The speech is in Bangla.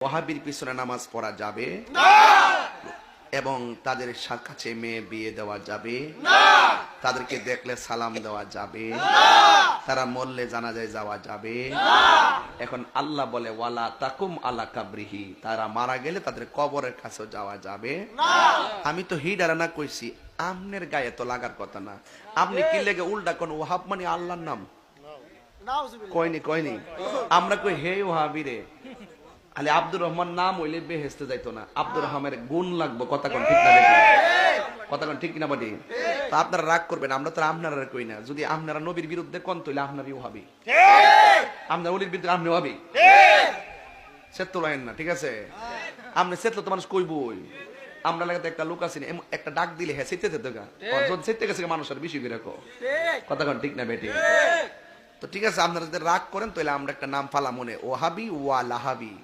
ওয়াহাবির পিছনে নামাজ পড়া যাবে এবং তাদের কাছে মেয়ে বিয়ে দেওয়া যাবে, তাদেরকে দেখলে সালাম দেওয়া যাবে, তারা মরলে জানাজায় যাওয়া যাবে। এখন আল্লাহ বলে ওয়ালা তাকুম আলা কাবরিহি, তারা মারা গেলে তাদের কবরের কাছেও যাওয়া যাবে। আমি তো হিডারানা কইছি, আমনের গায়ে তো লাগার কথা না। আপনি কি লেগে উল্টা কোন ওয়াহাব মানে আল্লাহর নাম কইনি আমরা কই হে ওয়াহাবি রে, আলে আব্দুর রহমান নাম হইলে বেহেস্তে যাইতো না, আব্দুর রহমানের গুণ লাগবো। কথা কোন ঠিক না বেটি? কথা কোন ঠিক কিনা বেটি? তো আপনারা রাগ করবেন, আমরা তো আপনারা কই না। যদি আপনারা নবীর বিরুদ্ধে কোন তৈলে আপনারই ওয়াহাবি, আপনার ওলির বিরুদ্ধে আপনি ওয়াহাবি সেতো লাইন না, ঠিক আছে? আপনি সেতলো তো মানুষ কইবই। আমরা লাগাতে একটা লোক আছে একটা ডাক দিলে হ্যাঁ সেতে যেতে গা, সেতে গেছে মানুষের বেশি করে রাখো। কথা কোন ঠিক না বেটি? তো ঠিক আছে, আপনারা যদি রাগ করেন তাহলে আমরা একটা নাম ফালা মনে, ওয়াহাবি ওয়া লাহাবি।